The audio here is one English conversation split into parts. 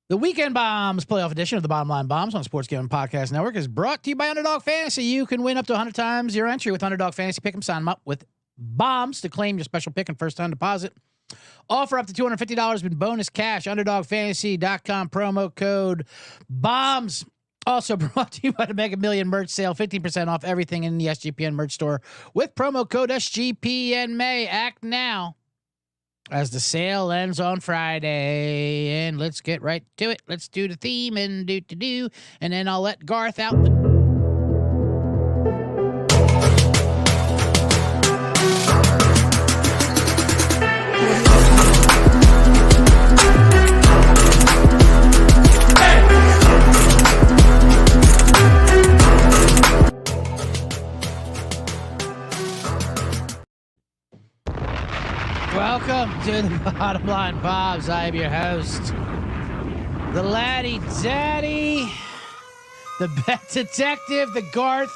The Weekend Bombs playoff edition of the Bottom Line Bombs on Sports Gambling Podcast Network is brought to you by Underdog Fantasy. You can win up to 100 times your entry with Underdog Fantasy. Pick 'em, sign them up with bombs to claim your special pick and first-time deposit. Offer up to $250 in bonus cash. UnderdogFantasy.com promo code BOMBS. Also brought to you by the Mega Million merch sale. 15% off everything in the SGPN merch store with promo code SGPN. May act now as the sale ends on Friday. And let's get right to it. Let's do the theme and do. And then I'll let Garth out the... Welcome to the Bottom Line Bombs. I am your host, the laddie daddy, the bet detective, the Garth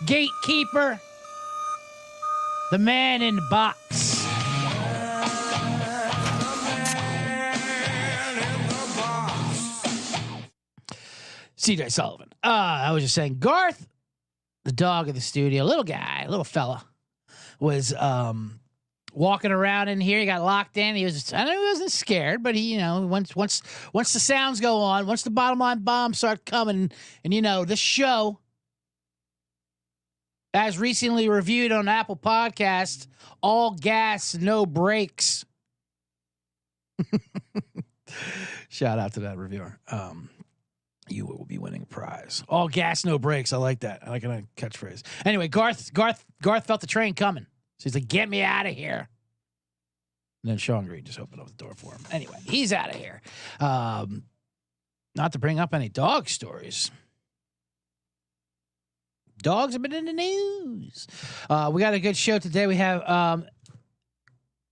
gatekeeper, the man in the box. CJ Sullivan. I was just saying, Garth, the dog of the studio, little guy, little fella, was walking around in here. He got locked in. He was, I know he wasn't scared, but he, once the sounds go on, once the Bottom Line Bombs start coming, and this show, as recently reviewed on Apple Podcasts, all gas, no brakes. Shout out to that reviewer. You will be winning a prize. All gas, no brakes. I like that. I like a catchphrase. Anyway, Garth felt the train coming. So he's like, get me out of here. And then Sean Green just opened up the door for him. Anyway, he's out of here. Not to bring up any dog stories. Dogs have been in the news. We got a good show today. We have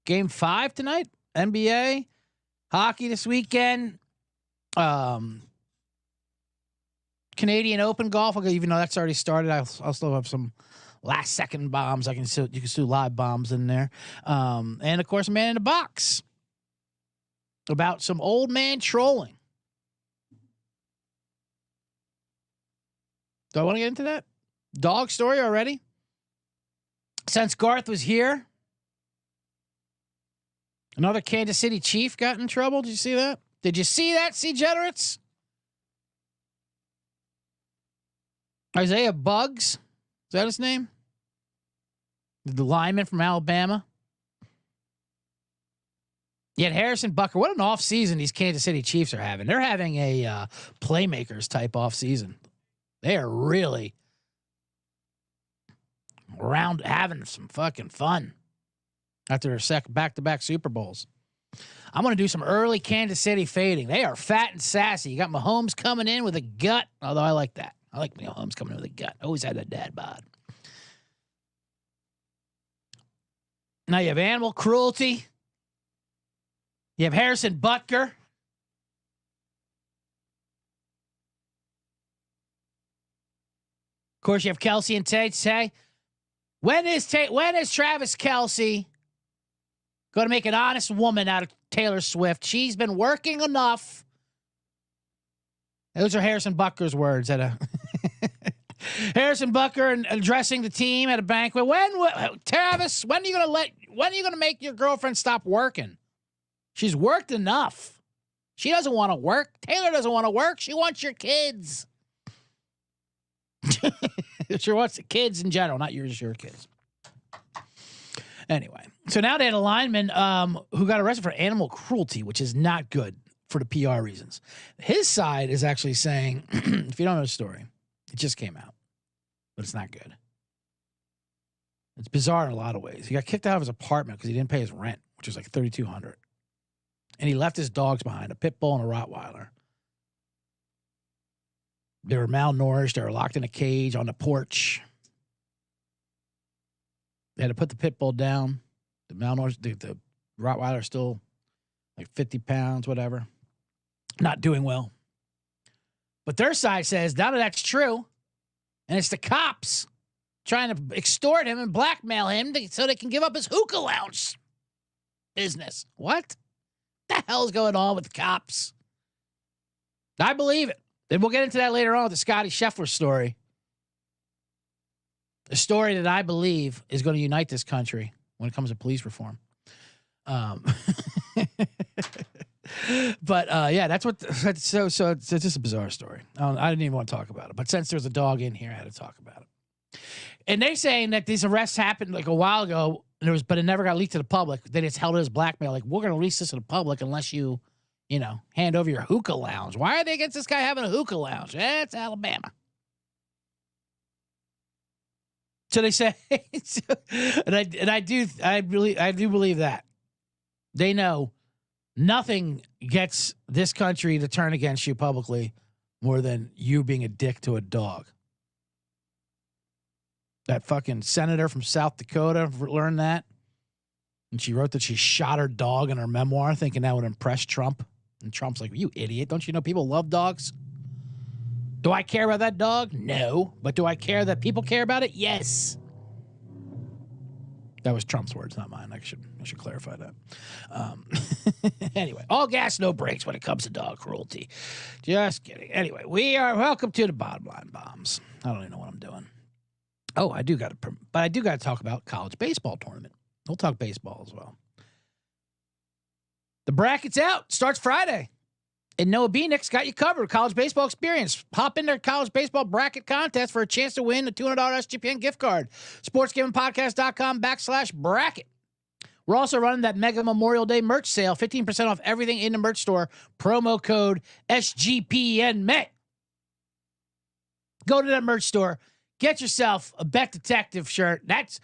Game 5 tonight. NBA. Hockey this weekend. Canadian Open golf. Even though that's already started, I'll still have some last second bombs. You can still live bombs in there. And of course, Man in the Box about some old man trolling. Do I want to get into that? Dog story already? Since Garth was here, another Kansas City Chief got in trouble. Did you see that? Did you see that, C-Generates? Isaiah Buggs. Is that his name? The lineman from Alabama. Yet Harrison Butker, what an offseason these Kansas City Chiefs are having. They're having a playmakers type offseason. They are really having some fucking fun after their back-to-back Super Bowls. I'm going to do some early Kansas City fading. They are fat and sassy. You got Mahomes coming in with a gut, although I like that. I like Mahomes coming in with a gut. Always had that dad bod. Now you have animal cruelty. You have Harrison Butker. Of course, you have Kelsey and Tay. When is Travis Kelsey going to make an honest woman out of Taylor Swift? She's been working enough. Those are Harrison Butker's words at a Harrison Butker addressing the team at a banquet. Travis, when are you going to make your girlfriend stop working? She's worked enough. She doesn't want to work. Taylor doesn't want to work. She wants your kids. She wants the kids in general, not yours, your kids. Anyway, so now they had a lineman who got arrested for animal cruelty, which is not good for the PR reasons. His side is actually saying, if you don't know the story, it just came out, but it's not good. It's bizarre in a lot of ways. He got kicked out of his apartment because he didn't pay his rent, which was like $3,200. And he left his dogs behind, a pit bull and a Rottweiler. They were malnourished. They were locked in a cage on the porch. They had to put the pit bull down. The malnourished, the Rottweiler still like 50 pounds, whatever. Not doing well. But their side says none of that's true. And it's the cops trying to extort him and blackmail him so they can give up his hookah lounge business. What the hell's going on with the cops? I believe it. And we'll get into that later on with the Scotty Scheffler story. A story that I believe is going to unite this country when it comes to police reform. But yeah, that's so it's just a bizarre story. I didn't even want to talk about it, but since there's a dog in here, I had to talk about it. And they're saying that these arrests happened like a while ago, but it never got leaked to the public. Then it's held as blackmail. Like, we're going to release this to the public unless you hand over your hookah lounge. Why are they against this guy having a hookah lounge? It's Alabama. So they say, I do believe that they know nothing gets this country to turn against you publicly more than you being a dick to a dog. That fucking senator from South Dakota learned that. And she wrote that she shot her dog in her memoir thinking that would impress Trump. And Trump's like, you idiot. Don't you know people love dogs? Do I care about that dog? No. But do I care that people care about it? Yes. That was Trump's words, not mine. I should clarify that. Anyway, all gas, no brakes when it comes to dog cruelty. Just kidding. Anyway, welcome to the Bottom Line Bombs. I don't even know what I'm doing. Oh, I do got to talk about college baseball tournament. We'll talk baseball as well. The bracket's out. Starts Friday. And Noah Beanick's got you covered. College baseball experience. Hop in their college baseball bracket contest for a chance to win a $200 SGPN gift card. SportsGamblingPodcast.com/bracket. We're also running that Mega Memorial Day merch sale. 15% off everything in the merch store. Promo code SGPN. Go to that merch store. Get yourself a Bet Detective shirt. That's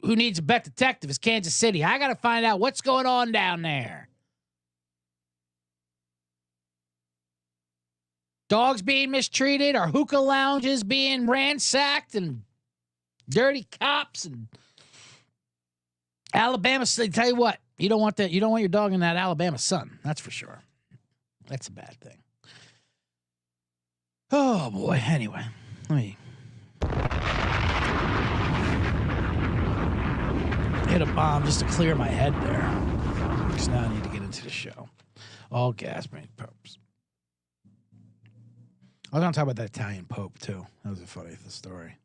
who needs a Bet Detective is Kansas City. I got to find out what's going on down there. Dogs being mistreated, our hookah lounges being ransacked, and dirty cops and Alabama. Tell you what, you don't want that. You don't want your dog in that Alabama sun. That's for sure. That's a bad thing. Oh boy. Anyway, let me hit a bomb just to clear my head there. Because now I need to get into the show. All gas brings popes. I was going to talk about that Italian Pope, too. That was a funny story.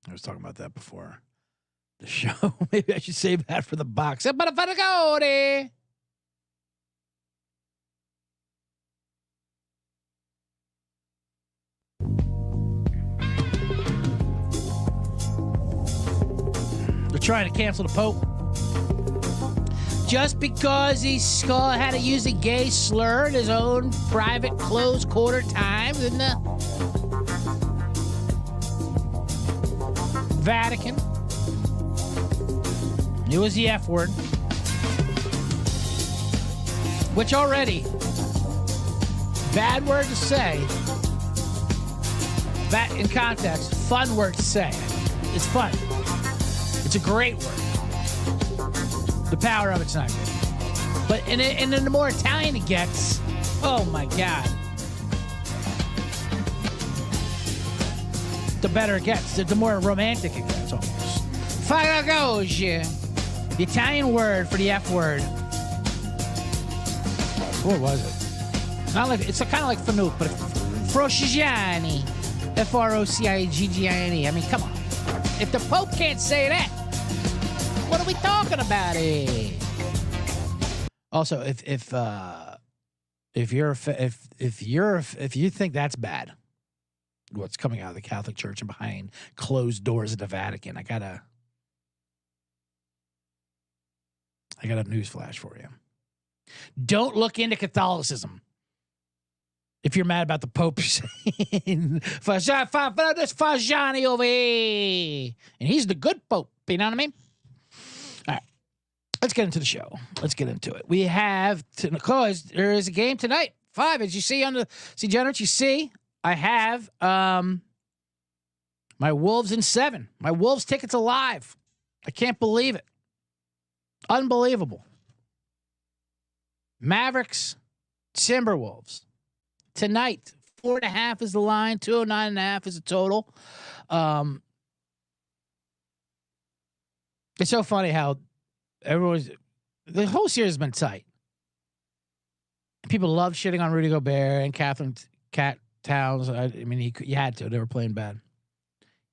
I was talking about that before the show. Maybe I should save that for the box. But the They're trying to cancel the Pope. Just because he had to use a gay slur in his own private closed quarter time in the Vatican. It was the F word. Which already, bad word to say. That in context, fun word to say. It's fun. It's a great word. The power of it's not good. But and then the more Italian it gets, oh my God. The better it gets. The more romantic it gets almost. Faragoge. The Italian word for the F word. What was it? Not like it's kind of like Fanuc, but Frocigiani. Frociagiani. I mean, come on. If the Pope can't say that, what are we talking about here? Also, if you think that's bad, what's coming out of the Catholic Church and behind closed doors at the Vatican, I got a news flash for you. Don't look into Catholicism if you're mad about the Pope saying this Fajani over here, and he's the good Pope. You know what I mean? All right, let's get into the show. Let's get into it. We have because there is a game tonight. 5, as you see on the Generate. You see, I have my Wolves in 7. My Wolves tickets alive. I can't believe it. Unbelievable. Mavericks, Timberwolves tonight. 4.5 is the line. 209.5 is the total. It's so funny how the whole series has been tight. People love shitting on Rudy Gobert and Cat Towns. I mean, you had to. They were playing bad.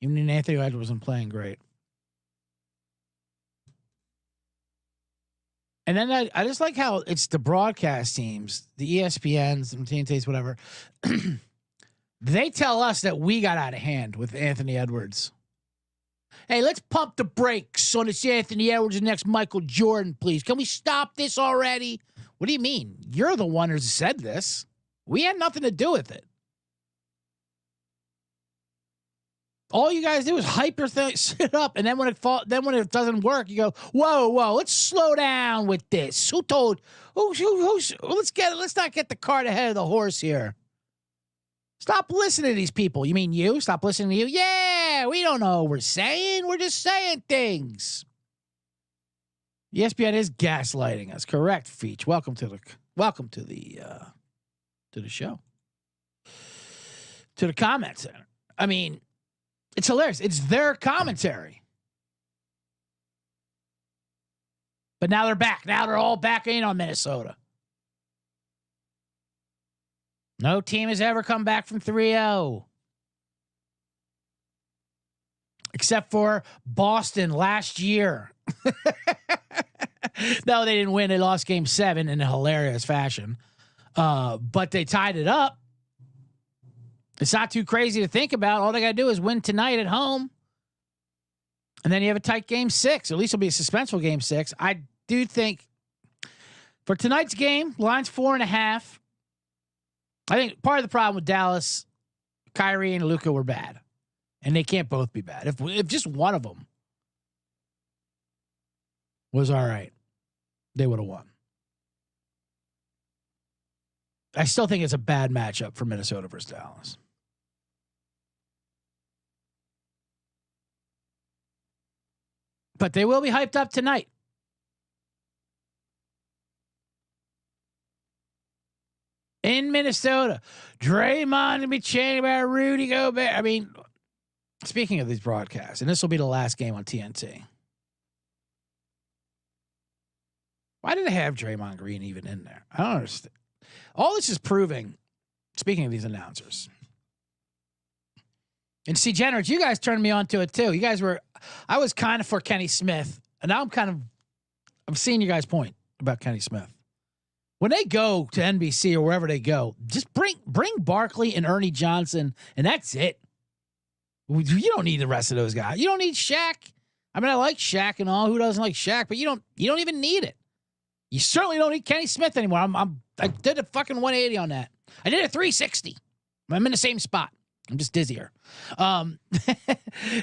Even Anthony Edwards wasn't playing great. And then I just like how it's the broadcast teams, the ESPNs, the TNTs, whatever. They tell us that we got out of hand with Anthony Edwards. Hey, let's pump the brakes on this Anthony Edwards and next Michael Jordan, please. Can we stop this already? What do you mean? You're the one who said this. We had nothing to do with it. All you guys do is hype your shit up, and then when it doesn't work, you go, whoa, let's slow down with this. Who told? Let's not get the cart ahead of the horse here. Stop listening to these people. You mean you? Stop listening to you? Yeah, we don't know what we're saying. We're just saying things. ESPN is gaslighting us. Correct, Feach. Welcome to the show. To the comment center. I mean, it's hilarious. It's their commentary. But now they're back. Now they're all back in on Minnesota. No team has ever come back from 3-0. Except for Boston last year. No, they didn't win. They lost game 7 in a hilarious fashion. But they tied it up. It's not too crazy to think about. All they got to do is win tonight at home. And then you have a tight game 6. At least it'll be a suspenseful game 6. I do think for tonight's game, line's 4.5. I think part of the problem with Dallas, Kyrie and Luka were bad. And they can't both be bad. If just one of them was all right, they would have won. I still think it's a bad matchup for Minnesota versus Dallas. But they will be hyped up tonight. In Minnesota, Draymond to be chanting about Rudy Gobert. I mean, speaking of these broadcasts, and this will be the last game on TNT. Why did they have Draymond Green even in there? I don't understand. All this is proving, speaking of these announcers. And see, Generous, you guys turned me on to it too. I was kind of for Kenny Smith, and now I'm seeing you guys point about Kenny Smith. When they go to NBC or wherever they go, just bring Barkley and Ernie Johnson, and that's it. You don't need the rest of those guys. You don't need Shaq. I mean, I like Shaq and all. Who doesn't like Shaq? But you don't even need it. You certainly don't need Kenny Smith anymore. I did a fucking 180 on that. I did a 360. I'm in the same spot. I'm just dizzier. No,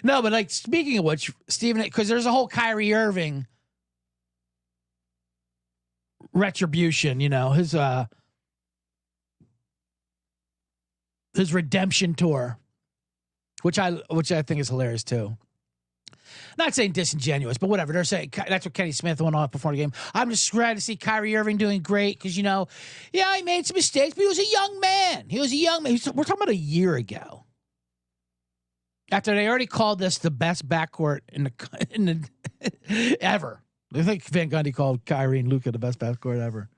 but like speaking of which, Steven, because there's a whole Kyrie Irving retribution, his redemption tour, which I think is hilarious too. Not saying disingenuous, but whatever. They're saying that's what Kenny Smith went on before the game. I'm just glad to see Kyrie Irving doing great because, he made some mistakes, but he was a young man. We're talking about a year ago. After they already called this the best backcourt in the ever. I think Van Gundy called Kyrie and Luka the best backcourt ever.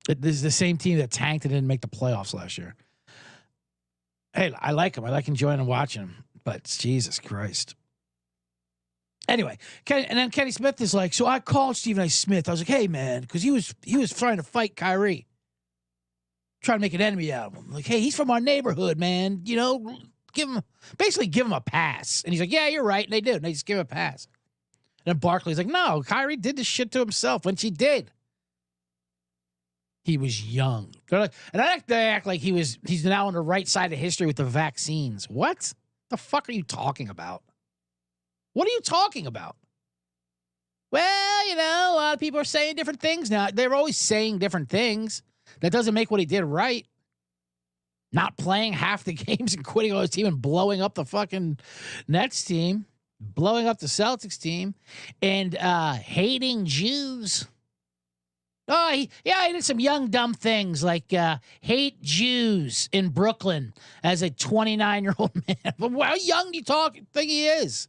This is the same team that tanked and didn't make the playoffs last year. Hey, I like him. I like enjoying and watching him. But Jesus Christ. Anyway, and then Kenny Smith is like, so I called Stephen A. Smith. I was like, hey, man, because he was trying to fight Kyrie. Trying to make an enemy out of him. Like, hey, he's from our neighborhood, man. Give him a pass. And he's like, yeah, you're right. And they do. And they just give him a pass. And then Barkley's like, no, Kyrie did this shit to himself when she did. He was young. They're like, and they act like he's now on the right side of history with the vaccines. What? The fuck are you talking about? What are you talking about? Well, a lot of people are saying different things now. They're always saying different things. That doesn't make what he did right. Not playing half the games and quitting on his team and blowing up the fucking Nets team, blowing up the Celtics team, and hating Jews. Oh, he did some young, dumb things like hate Jews in Brooklyn as a 29-year-old man. But how young do you think he is?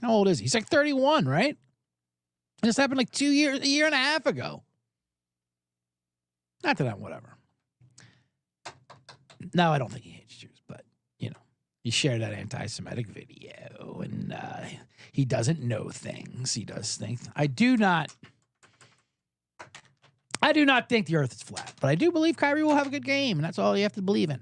How old is he? He's like 31, right? This happened like a year and a half ago. Not that I'm whatever. No, I don't think he hates Jews, but, you know, he shared that anti-Semitic video, and he doesn't know things. He does things. I do not think the earth is flat, but I do believe Kyrie will have a good game, and that's all you have to believe in.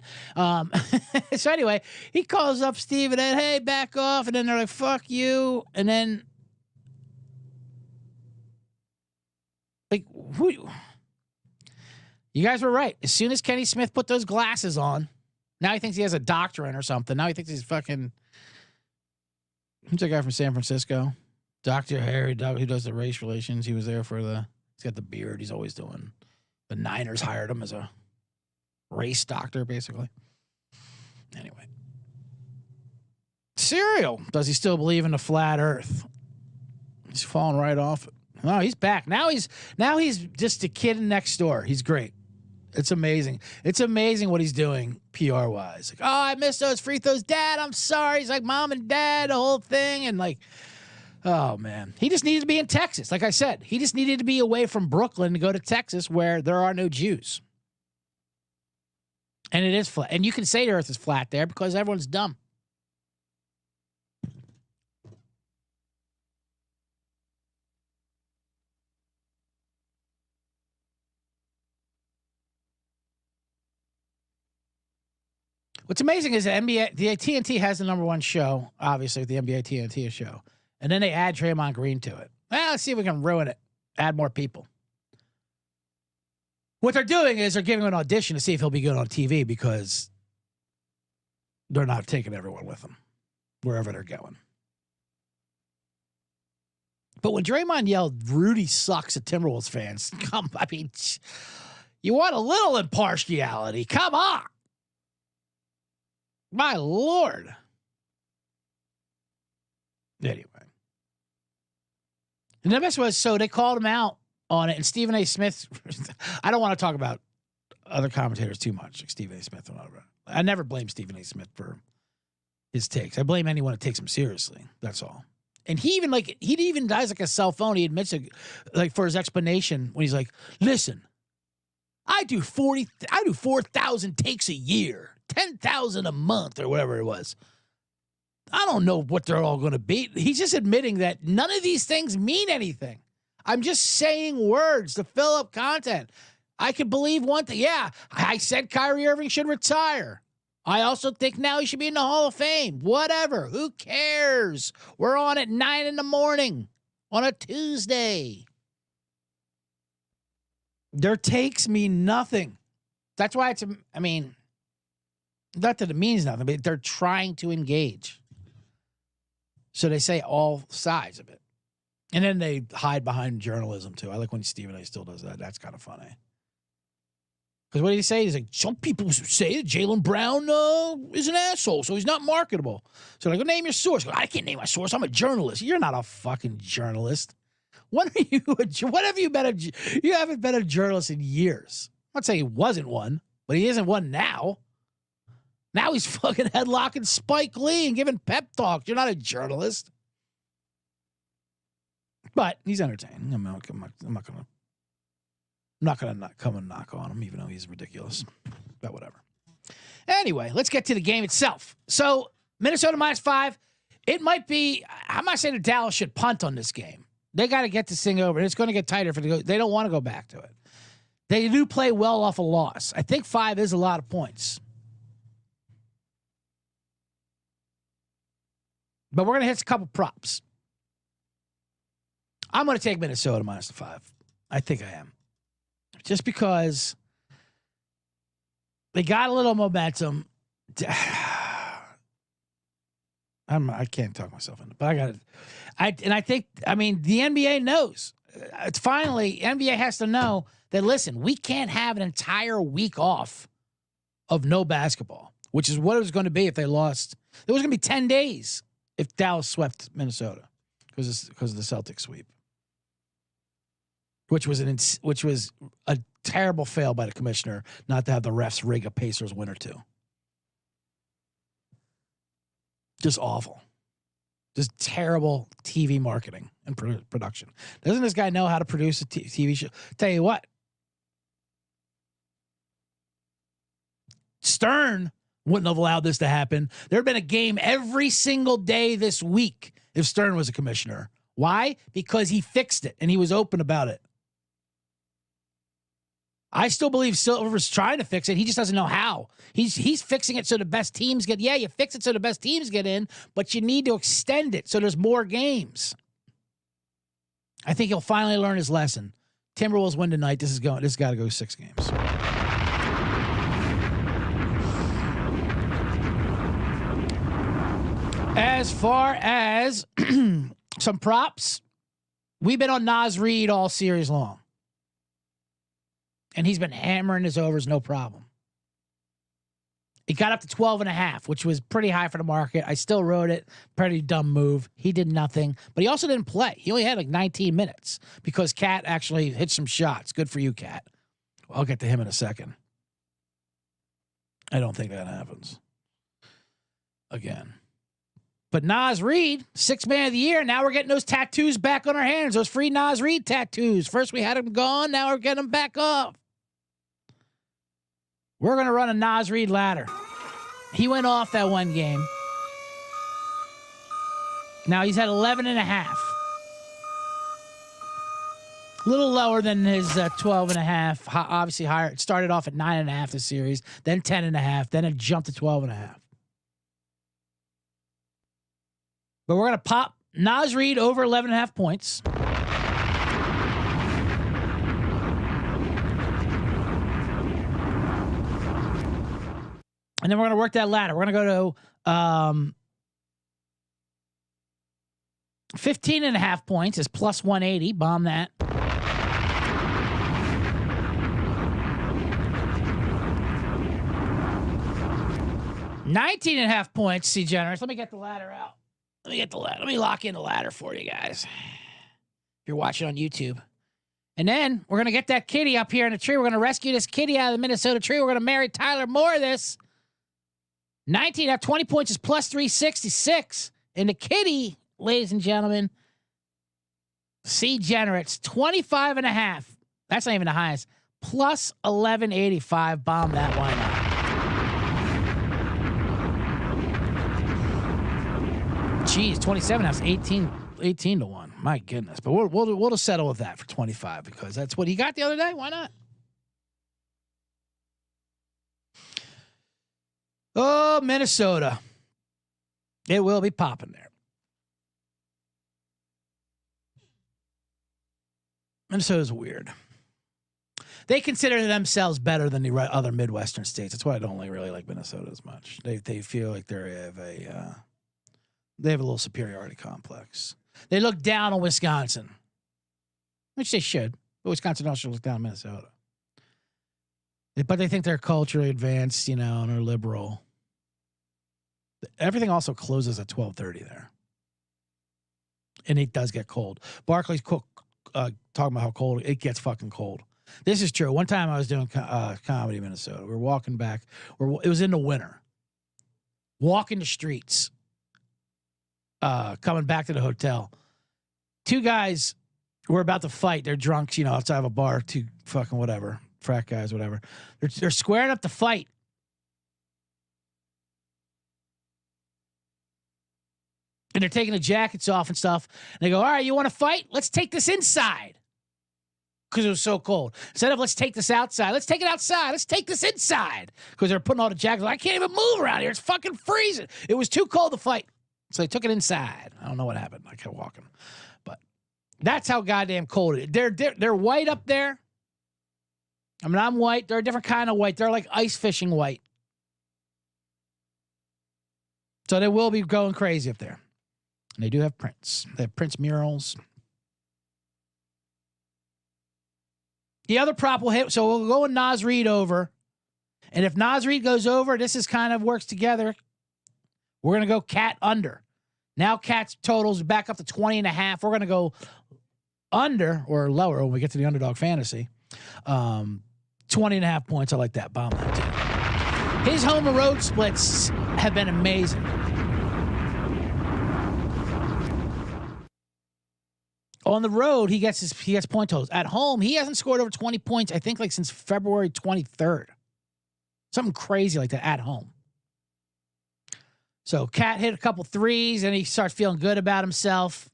So anyway, he calls up Steve and then, hey, back off, and then they're like, fuck you, and then, like, who... You guys were right. As soon as Kenny Smith put those glasses on, now he thinks he has a doctorate or something. Now he thinks he's fucking... Who's that guy from San Francisco? Dr. Harry, who does the race relations. He was there for the... He's got the beard. He's always doing... The Niners hired him as a race doctor, basically. Anyway. Serial. Does he still believe in the flat earth? He's falling right off it. No, he's back. Now he's just a kid next door. He's great. It's amazing. It's amazing what he's doing PR-wise. Like, oh, I missed those free throws. Dad, I'm sorry. He's like, Mom and Dad, the whole thing. And like, oh, man. He just needed to be in Texas. Like I said, he just needed to be away from Brooklyn to go to Texas where there are no Jews. And it is flat. And you can say the earth is flat there because everyone's dumb. What's amazing is the TNT has the number one show, obviously, the NBA TNT show. And then they add Draymond Green to it. Well, let's see if we can ruin it. Add more people. What they're doing is they're giving him an audition to see if he'll be good on TV because they're not taking everyone with them wherever they're going. But when Draymond yelled, Rudy sucks at Timberwolves fans, you want a little impartiality. Come on. My Lord. Anyway. And the best was, so they called him out on it, and Stephen A. Smith, I don't want to talk about other commentators too much, like Stephen A. Smith and whatever. I never blame Stephen A. Smith for his takes. I blame anyone that takes him seriously. That's all. And he even dies like a cell phone. He admits it, like, for his explanation when he's like, listen, I do 4,000 takes a year. 10,000 a month or whatever it was. I don't know what they're all going to be. He's just admitting that none of these things mean anything. I'm just saying words to fill up content. I could believe one thing. Yeah, I said Kyrie Irving should retire. I also think now he should be in the Hall of Fame. Whatever. Who cares? We're on at 9 a.m. on a Tuesday. Their takes mean nothing. That's why not that it means nothing, but they're trying to engage. So they say all sides of it. And then they hide behind journalism, too. I like when Stephen A. still does that. That's kind of funny. Because what did he say? He's like, some people say that Jaylen Brown is an asshole, so he's not marketable. So they're like, name your source. I can't name my source. I'm a journalist. You're not a fucking journalist. When are you? What have you been? You haven't been a journalist in years. I'm not saying he wasn't one, but he isn't one now. Now he's fucking headlocking Spike Lee and giving pep talks. You're not a journalist. But he's entertaining. I'm not gonna come and knock on him, even though he's ridiculous. But whatever. Anyway, let's get to the game itself. So Minnesota -5. It might be. I'm not saying that Dallas should punt on this game. They got to get this thing over. It's going to get tighter for they don't want to go back to it. They do play well off a loss. I think 5 is a lot of points. But we're going to hit a couple props. I'm going to take Minnesota -5. I think I am. Just because they got a little momentum. I can't talk myself into it, but I got it. The NBA knows. It's finally, NBA has to know that, listen, we can't have an entire week off of no basketball, which is what it was going to be if they lost. It was going to be 10 days if Dallas swept Minnesota because of the Celtics sweep, which was a terrible fail by the commissioner not to have the refs rig a Pacers win or two. Just awful. Just terrible TV marketing and production. Doesn't this guy know how to produce a TV show? Tell you what. Stern wouldn't have allowed this to happen. There had been a game every single day this week if Stern was a commissioner. Why? Because he fixed it and he was open about it. I still believe Silver's trying to fix it. He just doesn't know how. He's fixing it so the best teams get. Yeah, you fix it so the best teams get in, but you need to extend it so there's more games. I think he'll finally learn his lesson. Timberwolves win tonight. This has got to go 6 games. As far as some props, we've been on Naz Reid all series long. And he's been hammering his overs, no problem. He got up to 12.5, which was pretty high for the market. I still wrote it. Pretty dumb move. He did nothing, but he also didn't play. He only had like 19 minutes because Cat actually hit some shots. Good for you, Cat. I'll get to him in a second. I don't think that happens again. But Naz Reid, 6th man of the year. Now we're getting those tattoos back on our hands. Those free Naz Reid tattoos. First we had them gone. Now we're getting them back up. We're going to run a Naz Reid ladder. He went off that one game. Now he's at 11.5. A little lower than his 12.5. Obviously higher. It started off at 9.5 this series, then 10.5, then it jumped to 12.5. But we're going to pop Naz Reid over 11.5 points. And then we're going to work that ladder. We're going to go to 15.5 points is plus 180. Bomb that. $19.5 points. See, generous. Let me get the ladder out. Let me lock in the ladder for you guys. If you're watching on YouTube. And then we're going to get that kitty up here in the tree. We're going to rescue this kitty out of the Minnesota tree. We're going to marry Tyler Moore this. 19 at 20 points is plus 366. And the kitty, ladies and gentlemen, C Generates, 25.5. That's not even the highest. Plus 1185. Bomb that. Why not? Geez, 27. That's 18 to 1. My goodness. But we'll just settle with that for 25 because that's what he got the other day. Why not? Oh, Minnesota. It will be popping there. Minnesota's weird. They consider themselves better than the other Midwestern states. That's why I don't really like Minnesota as much. They feel like they have a little superiority complex. They look down on Wisconsin, which they should. But Wisconsin also looks down on Minnesota. But they think they're culturally advanced, and are liberal. Everything also closes at 12:30 there. And it does get cold. Barkley's talking about how cold it gets fucking cold. This is true. One time I was doing comedy in Minnesota. We were walking back. It was in the winter. Walking the streets. Coming back to the hotel. 2 guys were about to fight. They're drunks, outside of a bar. 2 fucking whatever. Frat guys, whatever. They're squaring up to fight. And they're taking the jackets off and stuff. And they go, all right, you want to fight? Let's take this inside. Because it was so cold. Instead of let's take this outside, let's take it outside. Let's take this inside. Because they're putting all the jackets on. I can't even move around here. It's fucking freezing. It was too cold to fight. So they took it inside. I don't know what happened. I kept walking. But that's how goddamn cold it is. They're white up there. I mean, I'm white. They're a different kind of white. They're like ice fishing white. So they will be going crazy up there. And they do have prints. They have Prince murals. The other prop will hit. So we'll go with Naz Reid over. And if Naz Reid goes over, this is kind of works together. We're going to go Cat under. Now Cat's totals back up to 20.5. We're going to go under or lower when we get to the underdog fantasy. 20.5 points. I like that. Bomb that too. His home and road splits have been amazing. On the road, he gets point totals. At home, he hasn't scored over 20 points, I think, like since February 23rd. Something crazy like that at home. So Cat hit a couple threes, and he starts feeling good about himself.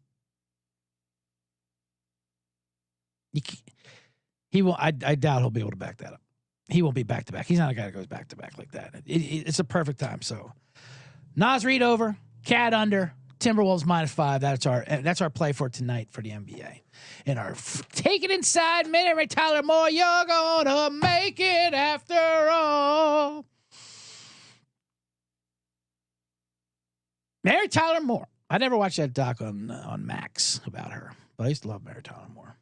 He will. I doubt he'll be able to back that up. He won't be back to back. He's not a guy that goes back to back like that. It's a perfect time. So Naz Reid over, Cat under, Timberwolves -5. That's our play for tonight for the NBA. In our Take It Inside Mary Tyler Moore, you're gonna make it after all. Mary Tyler Moore. I never watched that doc on Max about her, but I used to love Mary Tyler Moore.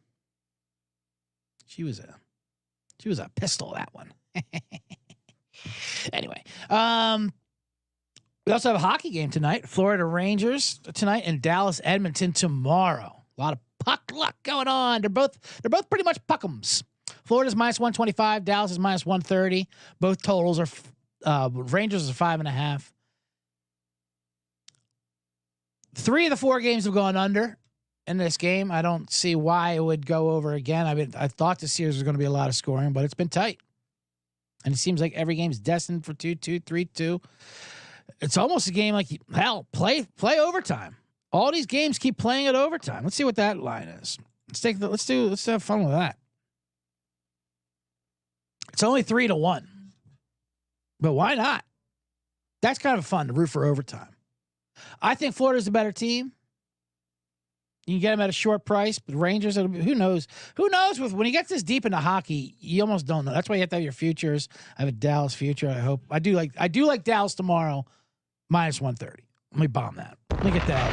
She was a pistol, that one. Anyway, we also have a hockey game tonight. Florida Rangers tonight and Dallas Edmonton tomorrow. A lot of puck luck going on. They're both pretty much puck'ems. Florida's -125. Dallas is -130. Both totals are Rangers are 5.5. 3 of the 4 games have gone under in this game. I don't see why it would go over again. I thought this series was going to be a lot of scoring, but it's been tight. And it seems like every game's destined for 2-2, 3-2. It's almost a game like, hell, play overtime. All these games keep playing at overtime. Let's see what that line is. Let's have fun with that. It's only 3-1. But why not? That's kind of fun to root for overtime. I think Florida's the better team. You can get them at a short price, but Rangers, who knows? Who knows? When you get this deep into hockey, you almost don't know. That's why you have to have your futures. I have a Dallas future. I do like Dallas tomorrow, -130. Let me bomb that. Let me get that.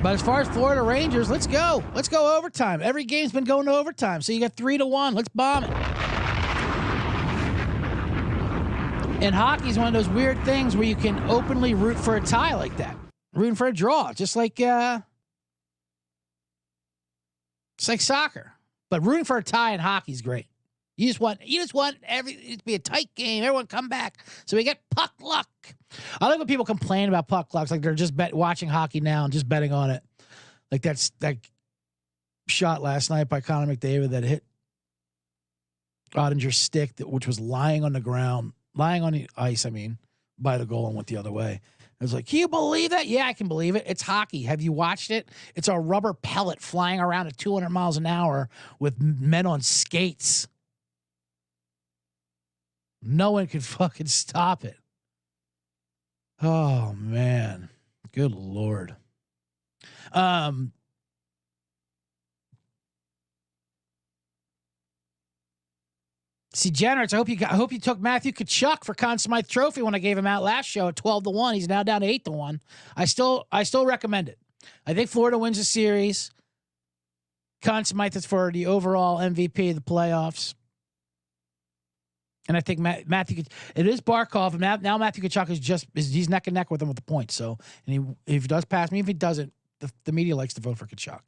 But as far as Florida Rangers, let's go. Let's go overtime. Every game's been going to overtime, so you got 3-1. Let's bomb it. And hockey is one of those weird things where you can openly root for a tie like that, rooting for a draw, just like it's like soccer. But rooting for a tie in hockey is great. You just want it to be a tight game. Everyone come back, so we get puck luck. I like when people complain about puck lucks, like they're just watching hockey now and just betting on it. Like that shot last night by Connor McDavid that hit Ottinger's stick, which was lying on the ground. Lying on the ice, by the goal and went the other way. I was like, can you believe that? Yeah, I can believe it. It's hockey. Have you watched it? It's a rubber pellet flying around at 200 miles an hour with men on skates. No one could fucking stop it. Oh, man. Good Lord. See, Generates, I hope you took Matthew Tkachuk for Conn Smythe Trophy when I gave him out last show at 12-1. He's now down to 8-1. I still recommend it. I think Florida wins the series. Conn Smythe is for the overall MVP of the playoffs. And I think Matthew, it is Barkov, and now Matthew Tkachuk he's neck and neck with him with the points. So, and if he does pass me, if he doesn't, the media likes to vote for Tkachuk.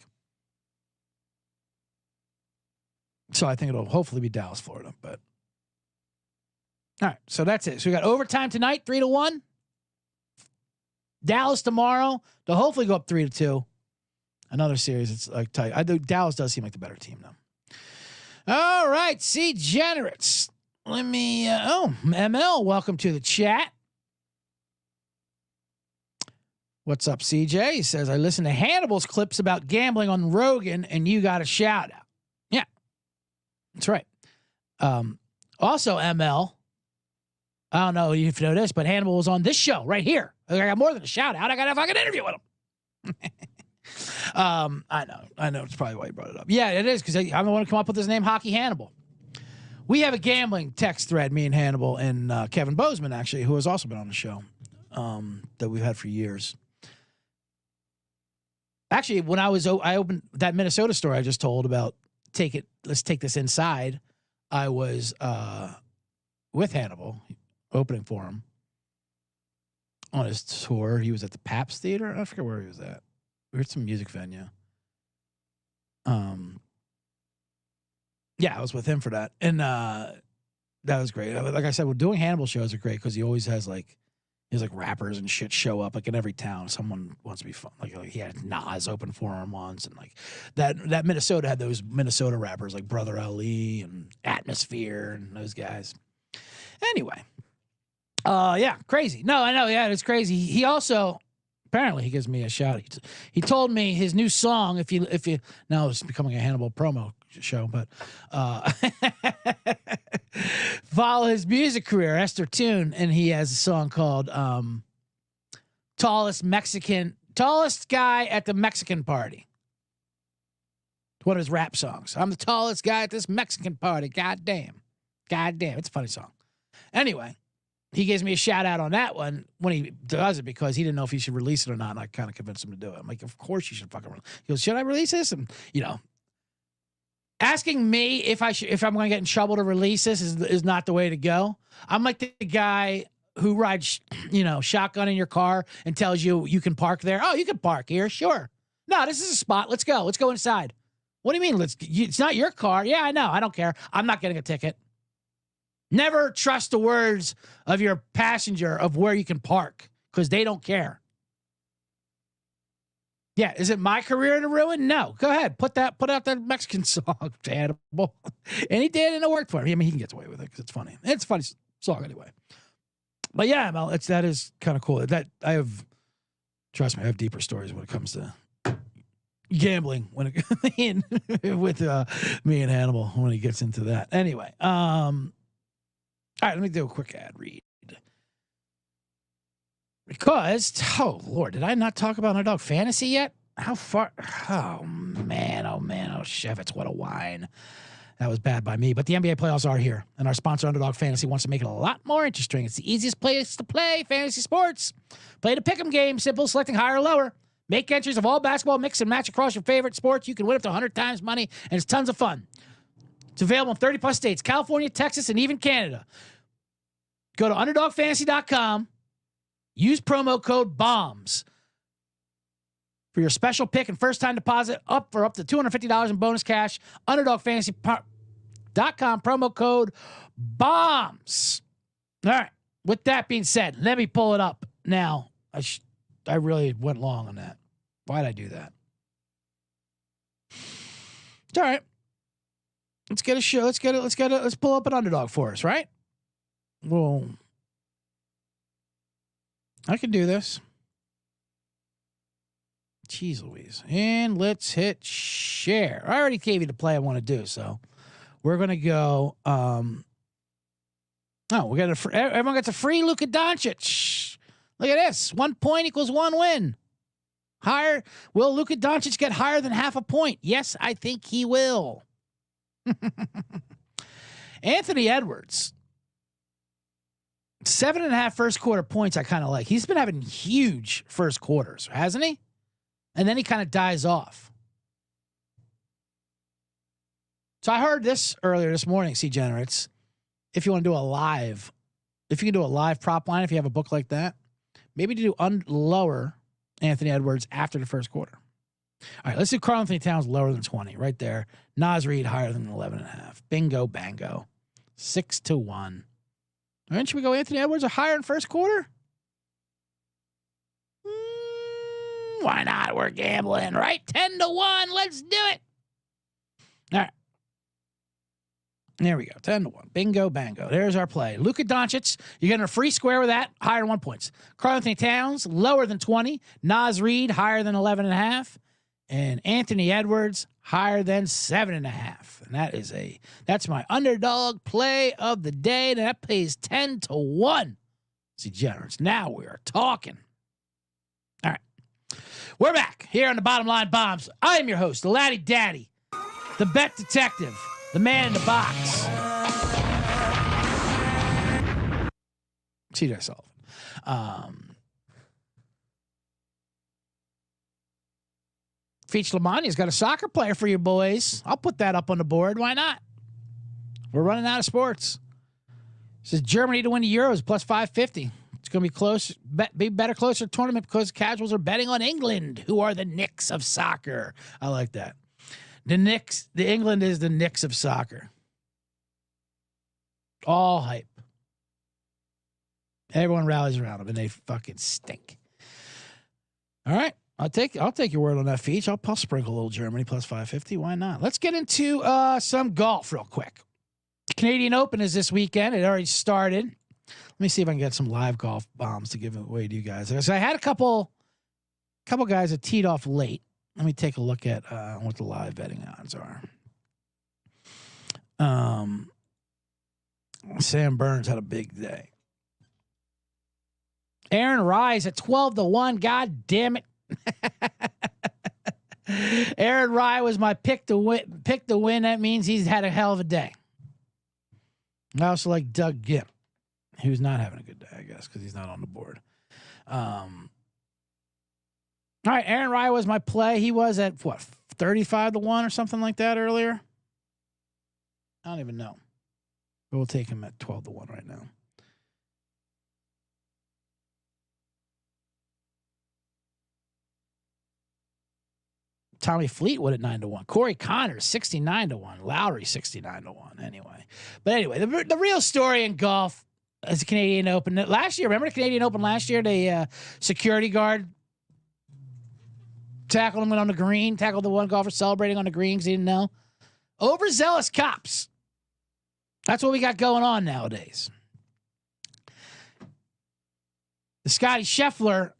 So I think it'll hopefully be Dallas, Florida. But all right, so that's it. So we got overtime tonight, 3-1. Dallas tomorrow. They'll hopefully go up 3-2. Another series. It's like tight. I think Dallas does seem like the better team though. All right, see Generates. Let me. ML, welcome to the chat. What's up, CJ? He says I listened to Hannibal's clips about gambling on Rogan, and you got a shout out. Yeah. That's right. Also, ML, I don't know if you know this, but Hannibal was on this show right here. I got more than a shout out. I got a fucking interview with him. I know. It's probably why you brought it up. Yeah, it is because I'm the one who come up with his name, Hockey Hannibal. We have a gambling text thread, me and Hannibal and Kevin Bozeman, actually, who has also been on the show that we've had for years. Actually, when I opened that Minnesota story I just told about, let's take this inside. I was with Hannibal, opening for him on his tour. He was at the Pabst Theater. I forget where he was at. We were at some music venue. Yeah, I was with him for that, and that was great. Like I said, doing Hannibal shows are great because he always has There's like rappers and shit show up like in every town. Someone wants to be fun. Like he had Nas open for him once, and like that Minnesota had those Minnesota rappers like Brother Ali and Atmosphere and those guys. Anyway, yeah, crazy. No, I know, yeah, it's crazy. He also apparently he gives me a shout. He told me his new song. If you now it's becoming a Hannibal promo show, but follow his music career, Esther Tune, and he has a song called tallest guy at the Mexican party. One of his rap songs. I'm the tallest guy at this Mexican party. God damn. It's a funny song. Anyway, he gives me a shout out on that one when he does it because he didn't know if he should release it or not. And I kind of convinced him to do it. I'm like, of course you should fucking release it. He goes, should I release this? And, asking me if I'm going to get in trouble to release this is not the way to go. I'm like the guy who rides, shotgun in your car and tells you you can park there. Oh, you can park here. Sure. No, this is a spot. Let's go. Let's go inside. What do you mean? It's not your car. Yeah, I know. I don't care. I'm not getting a ticket. Never trust the words of your passenger of where you can park because they don't care. Yeah, is it my career to ruin? No. Go ahead. Put out that Mexican song, Hannibal. And he did, and it worked for him. I mean, he can get away with it because it's funny. It's a funny song anyway. But yeah, Mel, that is kind of cool. Trust me, I have deeper stories when it comes to gambling with me and Hannibal when he gets into that. Anyway, all right, let me do a quick ad read. Because, oh, Lord, did I not talk about Underdog Fantasy yet? How far? Oh, man, Shevitz, what a whine. That was bad by me. But the NBA playoffs are here, and our sponsor, Underdog Fantasy, wants to make it a lot more interesting. It's the easiest place to play fantasy sports. Play the pick'em game, simple, selecting higher or lower. Make entries of all basketball, mix and match across your favorite sports. You can win up to 100 times money, and it's tons of fun. It's available in 30-plus states, California, Texas, and even Canada. Go to UnderdogFantasy.com. Use promo code BOMBS for your special pick and first-time deposit up to $250 in bonus cash. UnderdogFantasy.com, promo code BOMBS. All right. With that being said, let me pull it up now. I really went long on that. Why'd I do that? It's all right. Let's get a show. Let's pull up an underdog for us, right? Well, I can do this. Jeez Louise. And let's hit share. I already gave you the play I want to do, so we're going to go. Everyone gets a free Luka Doncic. Look at this. 1 point equals 1 win. Higher. Will Luka Doncic get higher than half a point? Yes, I think he will. Anthony Edwards. 7.5 first quarter points I kind of like. He's been having huge first quarters, hasn't he? And then he kind of dies off. So I heard this earlier this morning, C-Generates. If you want to do if you can do a live prop line, if you have a book like that, maybe to do lower Anthony Edwards after the first quarter. All right, let's do Karl Anthony Towns lower than 20 right there. Nas Reed higher than 11.5. Bingo, bango. 6-1. And should we go Anthony Edwards or higher in first quarter? Why not? We're gambling, right? 10-1. Let's do it. All right. There we go. 10-1. Bingo, bango. There's our play. Luka Doncic, you're getting a free square with that. Higher than 1 points. Karl Anthony Towns, lower than 20. Nas Reed, higher than 11.5. And Anthony Edwards, higher than 7.5. And that's my underdog play of the day. And that pays 10-1. See, generous. Now we are talking. All right. We're back here on the Bottom Line Bombs. I am your host, the Laddie Daddy, the bet detective, the man in the box. CJ Sullivan. Feach Lamagna's got a soccer player for you boys. I'll put that up on the board. Why not? We're running out of sports. It says Germany to win the Euros plus 550. It's going to be close, be better, closer tournament because casuals are betting on England, who are the Knicks of soccer. I like that. The England is the Knicks of soccer. All hype. Everyone rallies around him, and they fucking stink. All right. I'll take your word on that, Feach. I'll sprinkle a little Germany plus 550. Why not? Let's get into some golf real quick. Canadian Open is this weekend. It already started. Let me see if I can get some live golf bombs to give away to you guys. So I had a couple guys that teed off late. Let me take a look at what the live betting odds are. Sam Burns had a big day. Aaron Rise at 12-1. God damn it. Aaron Rye was my pick to win. That means he's had a hell of a day. I also like Doug Gibb, who's not having a good day, I guess, because he's not on the board. All right, Aaron Rye was my play. He was at what, 35-1 or something like that earlier. I don't even know. But we'll take him at 12-1 right now. Tommy Fleetwood at 9-1. Corey Connors 69-1. Lowry 69-1. Anyway, the real story in golf is the Canadian Open last year. Remember the Canadian Open last year? The security guard tackled him on the green. Tackled the one golfer celebrating on the green because he didn't know. Overzealous cops. That's what we got going on nowadays. The Scotty Scheffler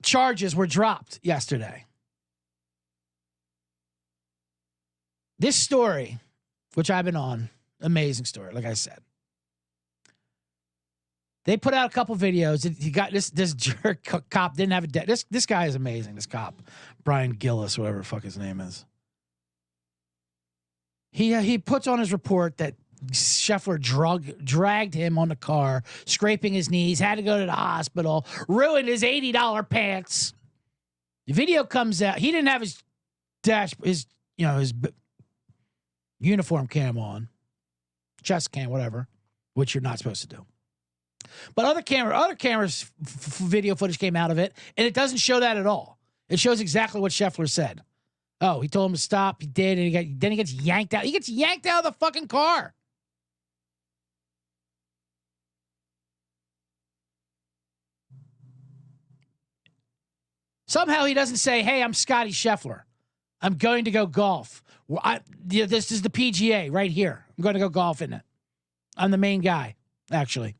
charges were dropped yesterday. This story, which I've been on, amazing story, like I said. They put out a couple videos. He got this jerk cop didn't have a debt. This guy is amazing, this cop. Brian Gillis, whatever the fuck his name is. He puts on his report that Scheffler dragged him on the car, scraping his knees, had to go to the hospital, ruined his $80 pants. The video comes out. He didn't have his uniform cam on, chest cam, whatever, which you're not supposed to do. But other cameras video footage came out of it, and it doesn't show that at all. It shows exactly what Scheffler said. Oh, he told him to stop. He did, and then he gets yanked out. He gets yanked out of the fucking car. Somehow he doesn't say, hey, I'm Scotty Scheffler. I'm going to go golf. This is the PGA right here. I'm going to go golf in it. I'm the main guy, actually.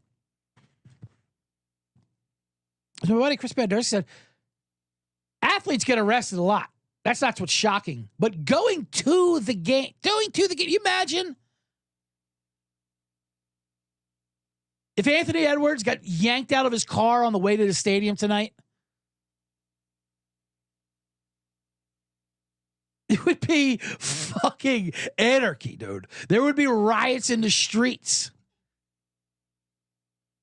So my buddy Chris Banderski said, athletes get arrested a lot. That's not what's shocking. But going to the game, you imagine if Anthony Edwards got yanked out of his car on the way to the stadium tonight? It would be fucking anarchy, dude. There would be riots in the streets.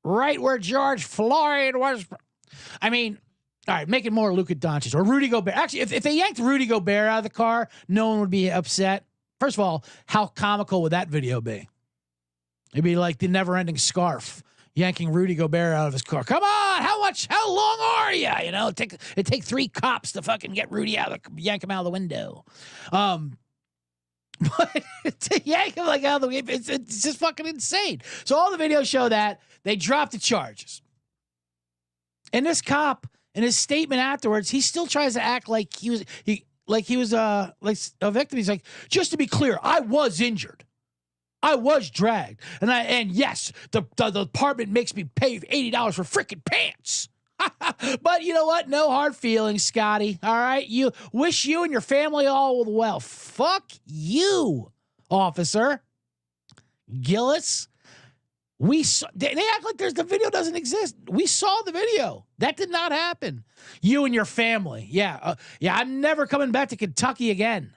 Right where George Floyd was. I mean, all right, make it more Luka Doncic or Rudy Gobert. Actually, if they yanked Rudy Gobert out of the car, no one would be upset. First of all, how comical would that video be? It'd be like the never-ending scarf yanking Rudy Gobert out of his car. Come on, how long are you? You know, it take 3 cops to fucking get Rudy yank him out of the window. But to yank him like out of the window, it's just fucking insane. So all the videos show that they dropped the charges. And this cop, in his statement afterwards, he still tries to act like he was a victim. He's like, just to be clear, I was injured. I was dragged. And yes, the department makes me pay $80 for freaking pants. But you know what? No hard feelings, Scotty. All right. You wish you and your family all well. Fuck you, officer. Gillis. They act like the video doesn't exist. We saw the video. That did not happen. You and your family. Yeah. I'm never coming back to Kentucky again.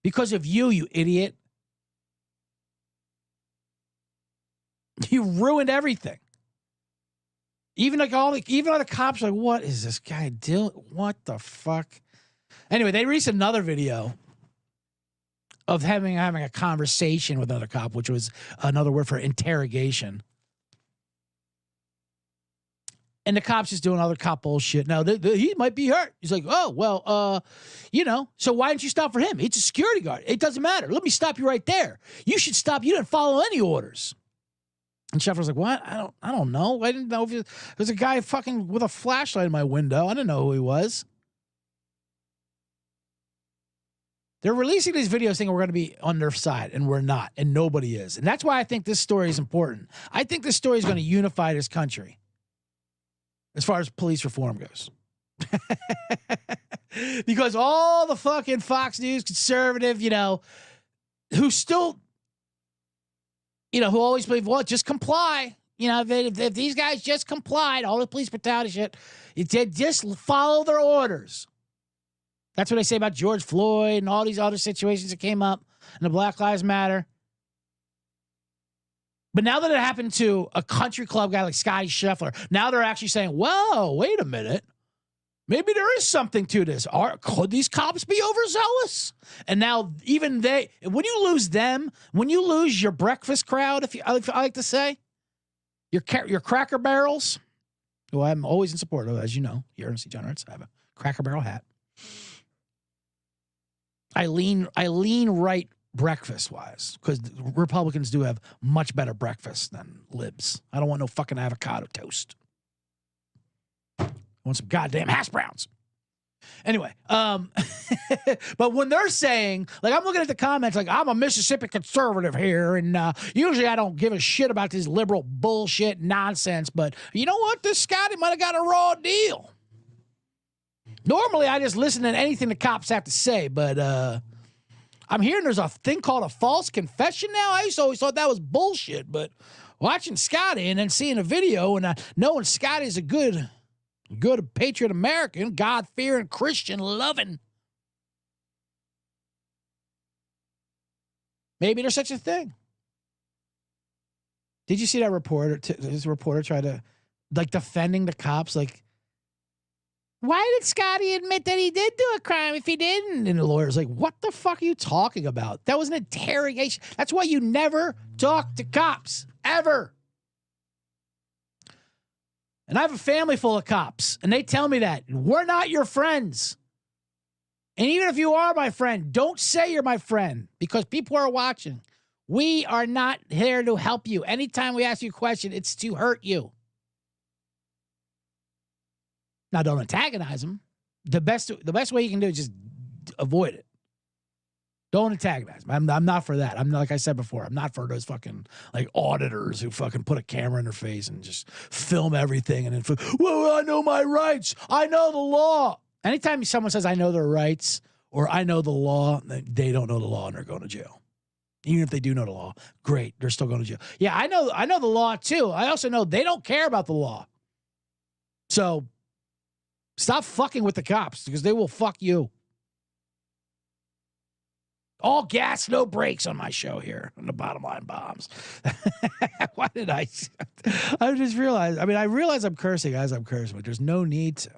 Because of you idiot. You ruined everything. Even all the cops are like, what is this guy doing? What the fuck? Anyway, they released another video of having a conversation with another cop, which was another word for interrogation. And the cop's just doing other cop bullshit. Now, he might be hurt. He's like, oh, well, so why didn't you stop for him? It's a security guard. It doesn't matter. Let me stop you right there. You should stop. You didn't follow any orders. And Scheffler's like, what? I don't know. I didn't know if there's a guy fucking with a flashlight in my window. I didn't know who he was. They're releasing these videos thinking we're going to be on their side, and we're not, and nobody is. And that's why I think this story is important. I think this story is going to unify this country as far as police reform goes. Because all the fucking Fox News conservative, who still, who always believe, well, just comply. If these guys just complied, all the police brutality shit, just follow their orders. That's what I say about George Floyd and all these other situations that came up and the Black Lives Matter. But now that it happened to a country club guy like Scotty Scheffler, now they're actually saying, whoa, wait a minute. Maybe there is something to this. Could these cops be overzealous? And now even when you lose them, when you lose your breakfast crowd, if I like to say, your Cracker Barrels, who I'm always in support of, as you know, here in Degenerates, I have a Cracker Barrel hat. I lean right breakfast wise because Republicans do have much better breakfast than libs. I don't want no fucking avocado toast. I want some goddamn hash browns. Anyway, but when they're saying, like, I'm looking at the comments, like, I'm a Mississippi conservative here, and usually I don't give a shit about this liberal bullshit nonsense, but you know what? This Scotty might have got a raw deal. Normally, I just listen to anything the cops have to say, but I'm hearing there's a thing called a false confession now. I used to always thought that was bullshit, but watching Scotty and then seeing a video and knowing Scotty's a good patriot American, God-fearing, Christian-loving, maybe there's such a thing. Did you see that reporter? This reporter tried to, like, defending the cops, like, why did Scotty admit that he did do a crime if he didn't? And the lawyer's like, what the fuck are you talking about? That was an interrogation. That's why you never talk to cops, ever. And I have a family full of cops, and they tell me that. We're not your friends. And even if you are my friend, don't say you're my friend because people are watching. We are not here to help you. Anytime we ask you a question, it's to hurt you. Now, don't antagonize them. The best way you can do is just avoid it. Don't antagonize them. I'm not for that. I'm like I said before, I'm not for those fucking like auditors who fucking put a camera in their face and just film everything and then, well, I know my rights. I know the law. Anytime someone says I know their rights or I know the law, they don't know the law and they're going to jail. Even if they do know the law, great, they're still going to jail. Yeah, I know the law too. I also know they don't care about the law. So stop fucking with the cops because they will fuck you. All gas, no brakes on my show here on the Bottom Line Bombs. Why did I just realized, I realize I'm cursing as I'm cursing, but there's no need to.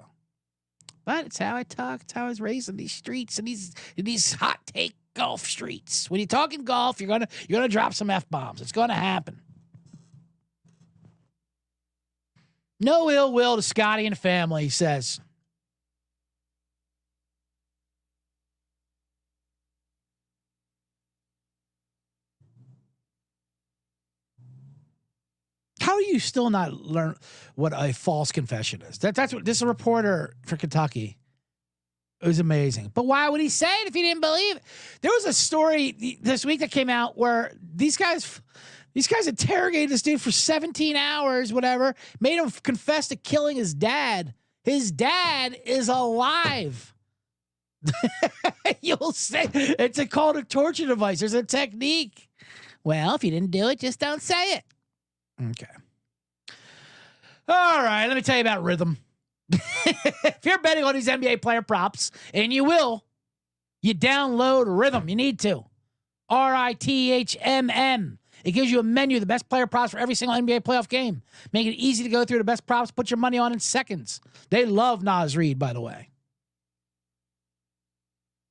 But it's how I talk. It's how I was raised in these streets and these hot take golf streets. When you're talking golf, you're gonna drop some F-bombs. It's gonna happen. No ill will to Scotty and family, he says. How do you still not learn what a false confession is? That's what this is a reporter for Kentucky. It was amazing. But why would he say it if he didn't believe it? There was a story this week that came out where these guys interrogated this dude for 17 hours, whatever, made him confess to killing his dad. His dad is alive. You'll say it's called a torture device. There's a technique. Well, if you didn't do it, just don't say it. Okay. All right. Let me tell you about Rhythm. If you're betting on these NBA player props, and you will, you download Rhythm. You need to. RITHMM. It gives you a menu of the best player props for every single NBA playoff game. Make it easy to go through the best props, put your money on in seconds. They love Nas Reed, by the way.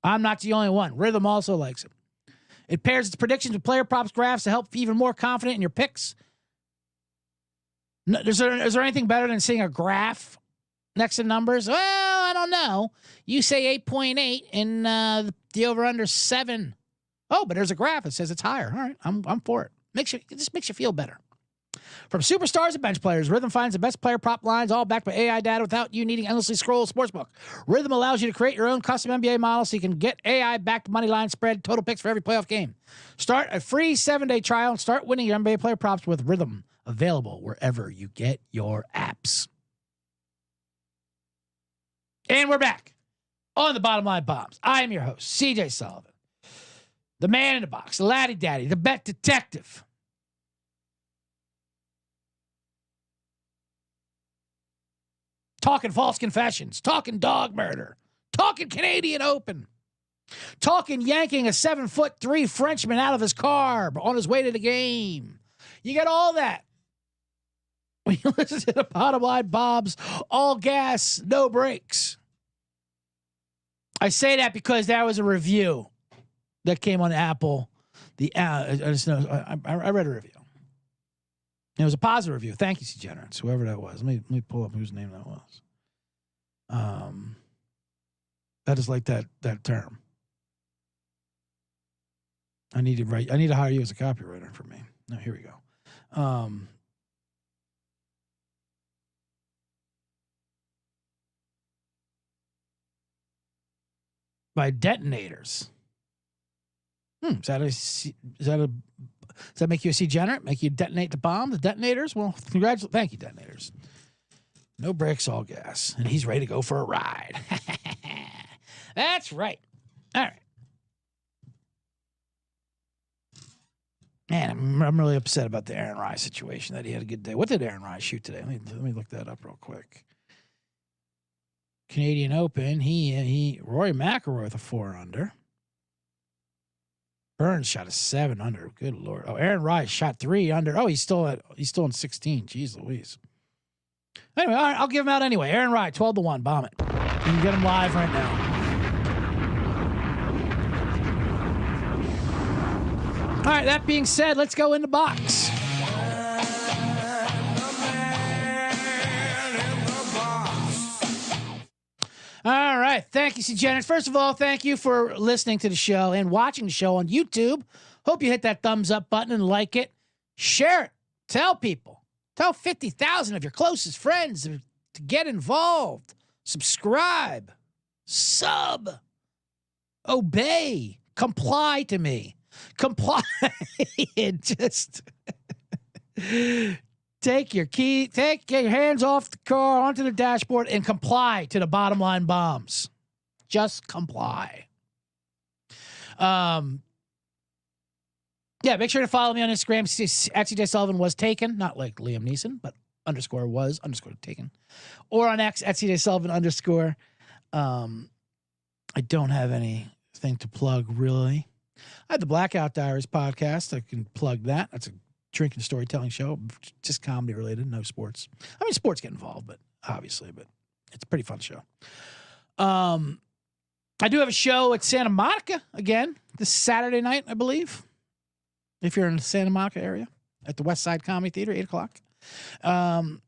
I'm not the only one. Rhythm also likes it. It pairs its predictions with player props graphs to help you even more confident in your picks. No, is there anything better than seeing a graph next to numbers? Well, I don't know. You say 8.8 and the over-under 7. Oh, but there's a graph that says it's higher. All right, I'm for it. It just makes you feel better. From superstars to bench players, Rhythm finds the best player prop lines, all backed by AI data without you needing endlessly scroll sportsbook. Rhythm allows you to create your own custom NBA model so you can get AI-backed money line spread, total picks for every playoff game. Start a free 7-day trial and start winning your NBA player props with Rhythm. Available wherever you get your apps. And we're back on the Bottom Line Bombs. I am your host, CJ Sullivan. The man in the box, the laddie daddy, the bet detective. Talking false confessions, talking dog murder, talking Canadian Open, talking yanking a 7'3" Frenchman out of his car on his way to the game. You get all that when you listen to the Bottom Line Bombs, all gas, no brakes. I say that because there was a review that came on Apple. I read a review. It was a positive review. Thank you, Degenerates, whoever that was. Let me pull up whose name that was. That is like that term. I need to hire you as a copywriter for me. No, here we go. By detonators. Does that make you a degenerate? Make you detonate the bomb? The detonators? Well, congratulations. Thank you, detonators. No brakes, all gas. And he's ready to go for a ride. That's right. All right. Man, I'm really upset about the Aaron Rise situation, that he had a good day. What did Aaron Rise shoot today? Let me look that up real quick. Canadian Open, Rory McIlroy with a 4-under. Burns shot a 7-under. Good Lord. Oh, Aaron Rise shot 3-under. Oh, he's still in 16. Jeez Louise. Anyway, all right, I'll give him out anyway. Aaron Rise, 12-1. Bomb it. You can get him live right now. All right, that being said, let's go in the box. All right. Thank you, Degenerates. First of all, thank you for listening to the show and watching the show on YouTube. Hope you hit that thumbs up button and like it. Share it. Tell people. Tell 50,000 of your closest friends to get involved. Subscribe. Sub. Obey. Comply to me. Comply. And just take your hands off the car onto the dashboard and comply to the Bottom Line Bombs. Just comply. Yeah, make sure to follow me on Instagram. At CJ Sullivan was taken, not like Liam Neeson, but _ taken. Or on X at CJ Sullivan _ I don't have anything to plug really. I have the Blackout Diaries podcast. I can plug that. That's a drinking storytelling show, just comedy related, no sports. I mean, sports get involved, but it's a pretty fun show. I do have a show at Santa Monica again this Saturday night, I believe. If you're in the Santa Monica area at the West Side Comedy Theater, 8:00.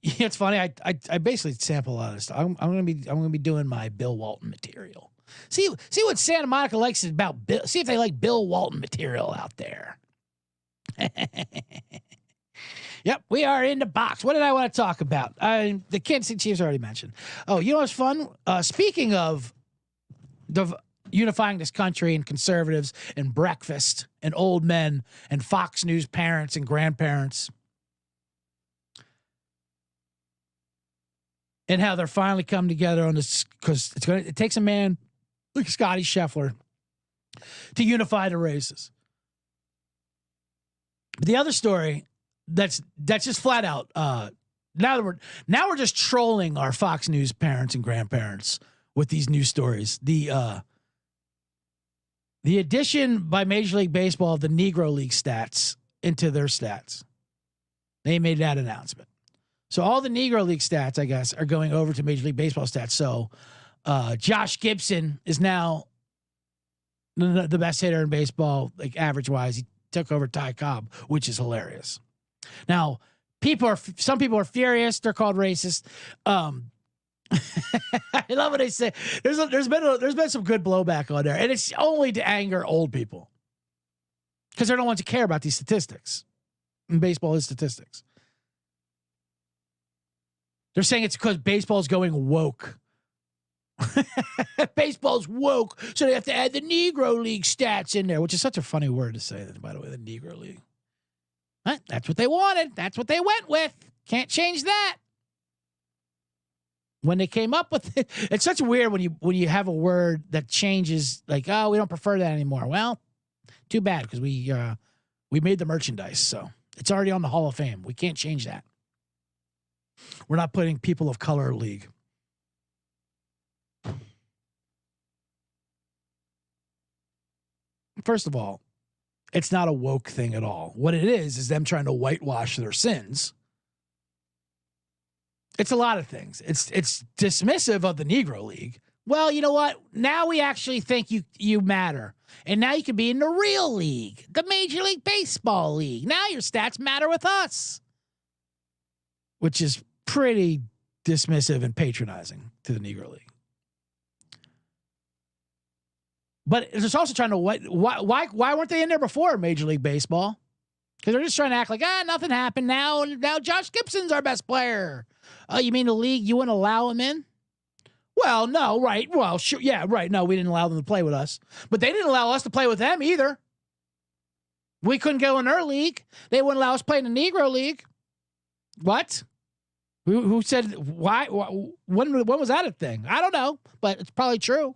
It's funny. I basically sample a lot of this stuff. I'm going to be doing my Bill Walton material. See what Santa Monica likes about Bill. See if they like Bill Walton material out there. Yep, we are in the box. What did I want to talk about? The Kansas City Chiefs already mentioned. Oh, you know what's fun? Speaking of unifying this country and conservatives and breakfast and old men and Fox News parents and grandparents, and how they're finally come together on this, because it takes a man like Scotty Scheffler to unify the races. But the other story that's just flat out now we're just trolling our Fox News parents and grandparents with these news stories. The addition by Major League Baseball of the Negro League stats into their stats. They made that announcement. So all the Negro League stats, I guess, are going over to Major League Baseball stats. So Josh Gibson is now the best hitter in baseball, like average-wise. He took over Ty Cobb, which is hilarious. Now, some people are furious. They're called racist. I love what they say. There's been some good blowback on there, and it's only to anger old people because they're the ones who care about these statistics. And baseball is statistics. They're saying it's because baseball's going woke. Baseball's woke, so they have to add the Negro League stats in there, which is such a funny word to say, by the way, the Negro League. That's what they wanted. That's what they went with. Can't change that. When they came up with it, it's such weird when you have a word that changes, like, oh, we don't prefer that anymore. Well, too bad, because we made the merchandise, so it's already on the Hall of Fame. We can't change that. We're not putting people of color league. First of all, it's not a woke thing at all. What it is them trying to whitewash their sins. It's a lot of things. It's dismissive of the Negro League. Well, you know what? Now we actually think you matter. And now you can be in the real league, the Major League Baseball League. Now your stats matter with us. Which is pretty dismissive and patronizing to the Negro League. But it's also trying to why weren't they in there before Major League Baseball? Because they're just trying to act like nothing happened. Now Josh Gibson's our best player. Oh, you mean the league? You wouldn't allow him in? Well, no, right. Well, sure, yeah, right. No, we didn't allow them to play with us, but they didn't allow us to play with them either. We couldn't go in their league. They wouldn't allow us to play in the Negro League. What? Who said why? When was that a thing? I don't know, but it's probably true.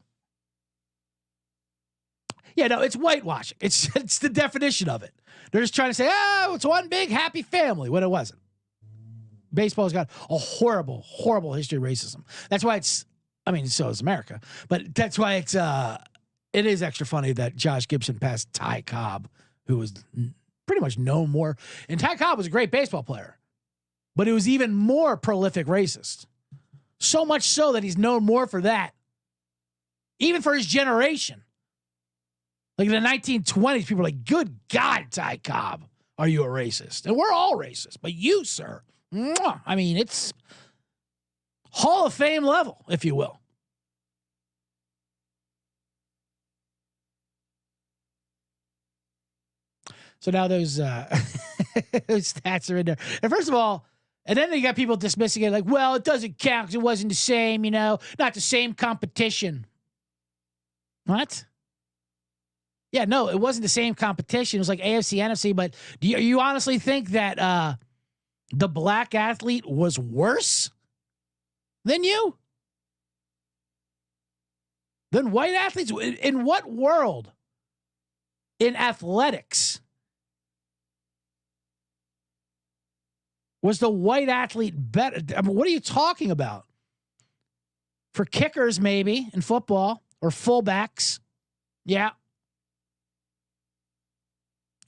Yeah, no, it's whitewashing. It's the definition of it. They're just trying to say, it's one big happy family, when it wasn't. Baseball's got a horrible, horrible history of racism. That's why so is America. But that's why it is extra funny that Josh Gibson passed Ty Cobb, who was pretty much no more. And Ty Cobb was a great baseball player, but he was even more prolific racist. So much so that he's known more for that, even for his generation. Like in the 1920s, people were like, good God, Ty Cobb, are you a racist? And we're all racist, but you, sir, I mean, it's Hall of Fame level, if you will. So now those stats are in there. And first of all, and then you got people dismissing it like, well, it doesn't count because it wasn't the same, not the same competition. What? Yeah, no, it wasn't the same competition. It was like AFC, NFC. But do you honestly think that the black athlete was worse than you? Than white athletes? In what world? In athletics was the white athlete better? I mean, what are you talking about? For kickers, maybe, in football, or fullbacks. Yeah.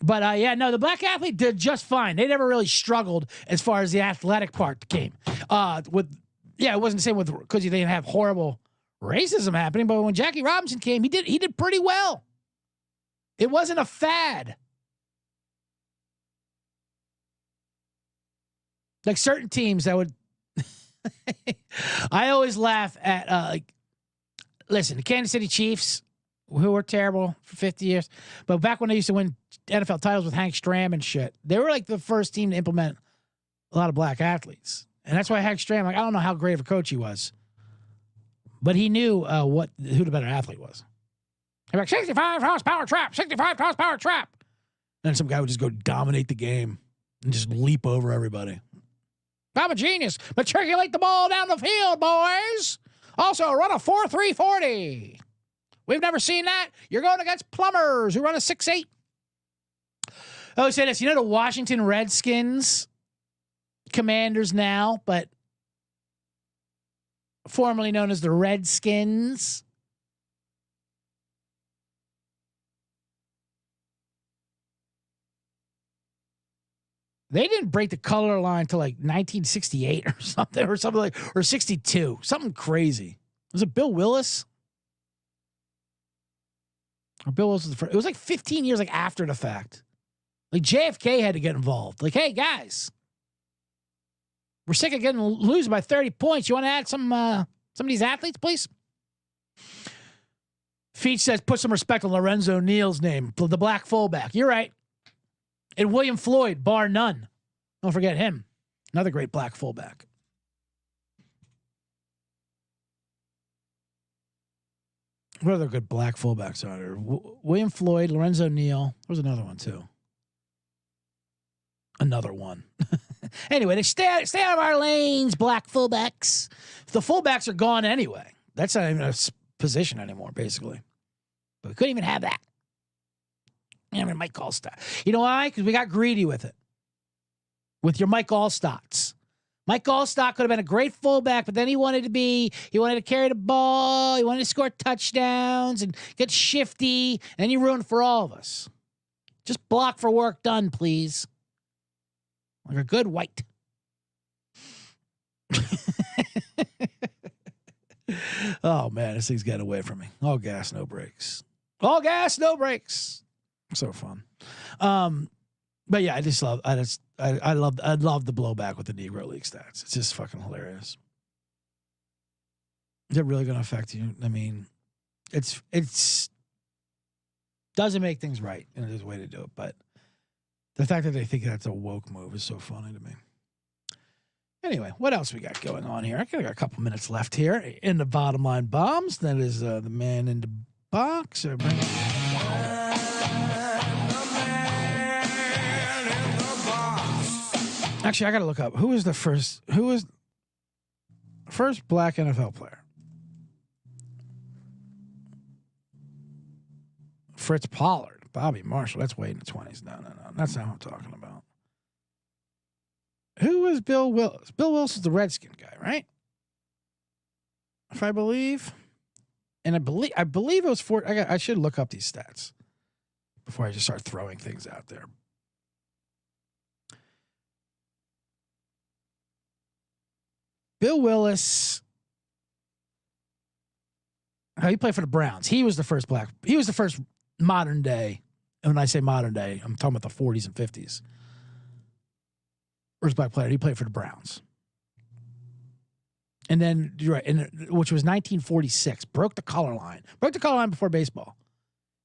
But, the black athlete did just fine. They never really struggled as far as the athletic part came. It wasn't the same because they didn't have horrible racism happening. But when Jackie Robinson came, he did pretty well. It wasn't a fad. Like certain teams that would, I always laugh at, listen, the Kansas City Chiefs, who were terrible for 50 years. But back when they used to win NFL titles with Hank Stram and shit, they were like the first team to implement a lot of black athletes. And that's why Hank Stram, I don't know how great of a coach he was, but he knew who the better athlete was. He'd be like, 65 horsepower trap, 65 horsepower trap. And then some guy would just go dominate the game and just leap over everybody. I'm a genius. Matriculate the ball down the field, boys. Also, run a 4.340. We've never seen that. You're going against plumbers who run a 6.8. Oh, say this. The Washington Redskins, Commanders now, but formerly known as the Redskins. They didn't break the color line till like 1968 or 62, something crazy. Was it Bill Willis? Or Bill Willis was the first. It was like 15 years after the fact. Like JFK had to get involved. Like, hey guys, we're sick of losing by 30 points. You want to add some of these athletes, please? Feach says, put some respect on Lorenzo Neal's name, the black fullback. You're right. And William Floyd, bar none. Don't forget him. Another great black fullback. What other good black fullbacks are there? William Floyd, Lorenzo Neal. There's another one, too. Another one. Anyway, they stay out of our lanes, black fullbacks. The fullbacks are gone anyway. That's not even a position anymore, basically. But we couldn't even have that. I mean, Mike Allstott. You know why? Because we got greedy with it. With your Mike Allstotts. Mike Allstott could have been a great fullback, but then he wanted to carry the ball, he wanted to score touchdowns and get shifty, and then you ruined for all of us. Just block for work done, please. Like a good white. Oh, man, this thing's getting away from me. All gas, no brakes. All gas, no brakes. So fun. But yeah, I love the blowback with the Negro League stats. It's just fucking hilarious. Is it really going to affect you? I mean, it's doesn't make things right, and there's a way to do it. But the fact that they think that's a woke move is so funny to me. Anyway, what else we got going on here? I got a couple minutes left here in the bottom line bombs. That is the man in the box. Actually, I got to look up who was the first black NFL player. Fritz Pollard, Bobby Marshall. That's way in the 20s. No. That's not what I'm talking about. Who was Bill Willis? Bill Willis is the Redskin guy, right? If I believe. And I believe it was I should look up these stats before I just start throwing things out there. Bill Willis. He played for the Browns. He was the first modern day. And when I say modern day, I'm talking about the 40s and 50s. First black player. He played for the Browns. And then, you're right, which was 1946. Broke the color line before baseball.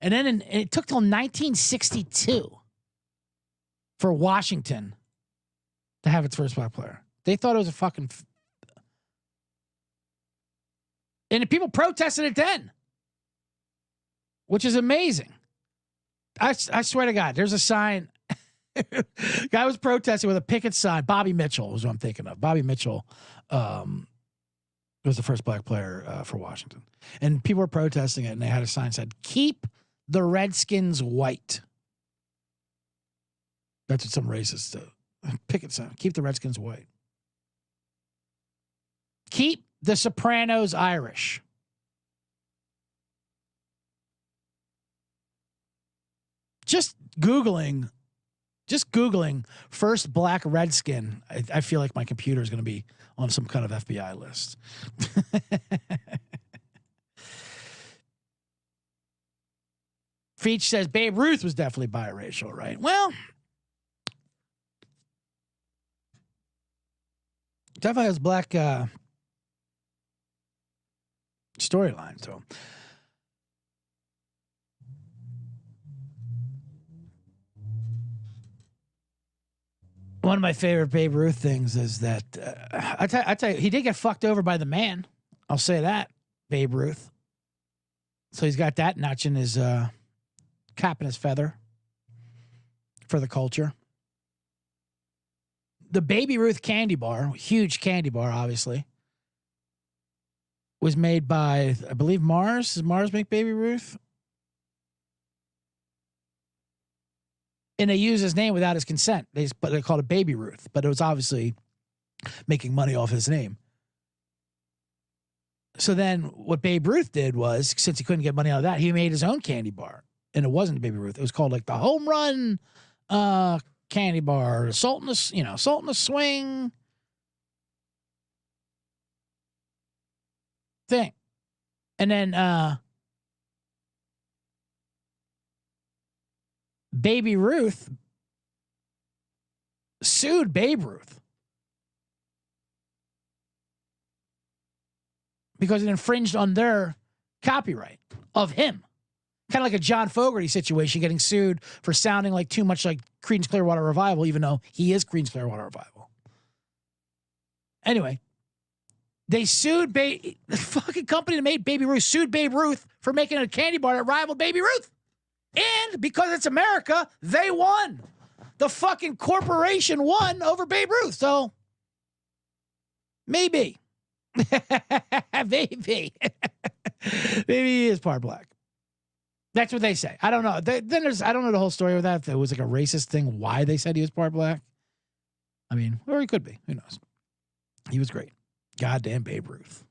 And then it took till 1962 for Washington to have its first black player. They thought it was a fucking... And people protested it then, which is amazing. I swear to God, there's a sign. Guy was protesting with a picket sign. Bobby Mitchell was what I'm thinking of. Bobby Mitchell was the first black player for Washington. And people were protesting it, and they had a sign that said, "Keep the Redskins white." That's what some racists do. Picket sign. Keep the Redskins white. Keep the Sopranos Irish. Just Googling first black Redskin. I feel like my computer is going to be on some kind of FBI list. Feach says Babe Ruth was definitely biracial, right? Well, definitely has black storyline to him. One of my favorite Babe Ruth things is that I tell you, he did get fucked over by the man. I'll say that, Babe Ruth. So he's got that notch in his cap and his feather for the culture. The Baby Ruth candy bar, huge candy bar, obviously, was made by, I believe, Mars. Does Mars make Baby Ruth? And they use his name without his consent. They called it Baby Ruth, but it was obviously making money off his name. So then what Babe Ruth did was, since he couldn't get money out of that, he made his own candy bar. And it wasn't Baby Ruth. It was called like the Home Run candy bar, salt in the swing thing. And then Baby Ruth sued Babe Ruth because it infringed on their copyright of him. Kind of like a John Fogerty situation, getting sued for sounding like too much like Creedence Clearwater Revival, even though he is Creedence Clearwater Revival. Anyway, they sued the fucking company that made Baby Ruth sued Babe Ruth for making a candy bar that rivaled Baby Ruth. And because it's America, they won. The fucking corporation won over Babe Ruth. So maybe. Maybe. Maybe he is part black. That's what they say. I don't know. I don't know the whole story with that. If it was like a racist thing, why they said he was part black. I mean, or he could be. Who knows? He was great. Goddamn Babe Ruth.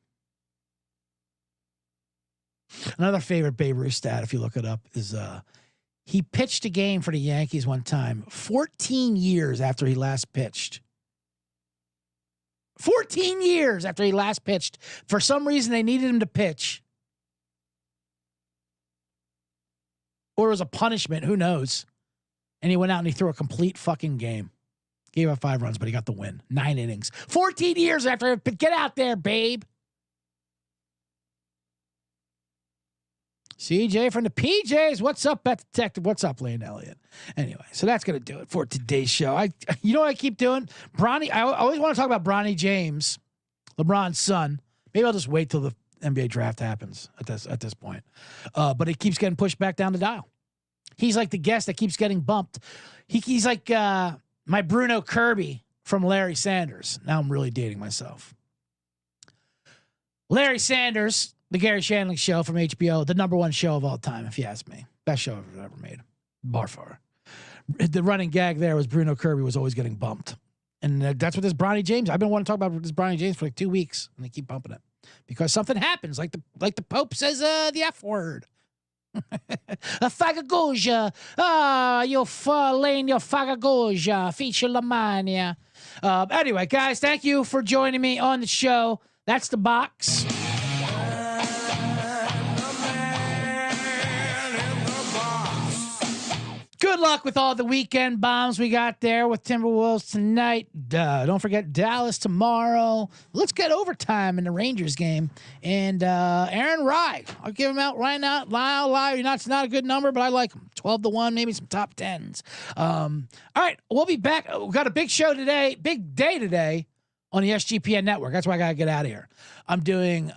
Another favorite Babe Ruth stat, if you look it up, is he pitched a game for the Yankees one time 14 years after he last pitched. 14 years after he last pitched. For some reason, they needed him to pitch. Or it was a punishment. Who knows? And he went out and he threw a complete fucking game. Gave up 5 runs, but he got the win. 9 innings. 14 years after. Get out there, babe. CJ from the PJs. What's up, Bet Detective? What's up, Lane Elliott? Anyway, so that's going to do it for today's show. You know what I keep doing? I always want to talk about Bronny James, LeBron's son. Maybe I'll just wait till the NBA draft happens at this point. But it keeps getting pushed back down the dial. He's like the guest that keeps getting bumped. He's like my Bruno Kirby from Larry Sanders. Now I'm really dating myself. Larry Sanders, the Gary Shandling show from HBO, the #1 show of all time, if you ask me. Best show I've ever made. Bar far. The running gag there was Bruno Kirby was always getting bumped. And that's what this Bronny James, I've been wanting to talk about this Bronny James for like 2 weeks, and they keep bumping it. Because something happens, like the Pope says the F word. A fagagoja. You're laying your fagagoja. Feature Lamania. Anyway, guys, thank you for joining me on the show. That's the box. Good luck with all the weekend bombs we got there with Timberwolves tonight. Don't forget Dallas tomorrow. Let's get overtime in the Rangers game. And Aaron Rye, I'll give him out right now. Lyle, it's not a good number, but I like him. 12-1, maybe some top 10s. All right, we'll be back. We've got a big show today, big day today on the SGPN network. That's why I got to get out of here. I'm doing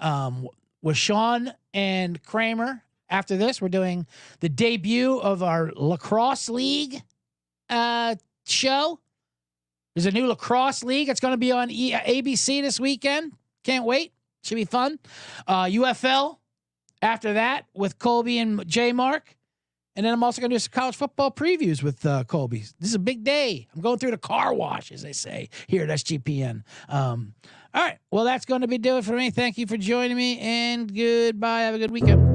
with Sean and Kramer. After this, we're doing the debut of our lacrosse league show. There's a new lacrosse league. It's going to be on ABC this weekend. Can't wait. Should be fun. UFL after that with Colby and J Mark. And then I'm also going to do some college football previews with Colby. This is a big day. I'm going through the car wash, as they say here at SGPN. All right. Well, that's going to be do it for me. Thank you for joining me, and goodbye. Have a good weekend.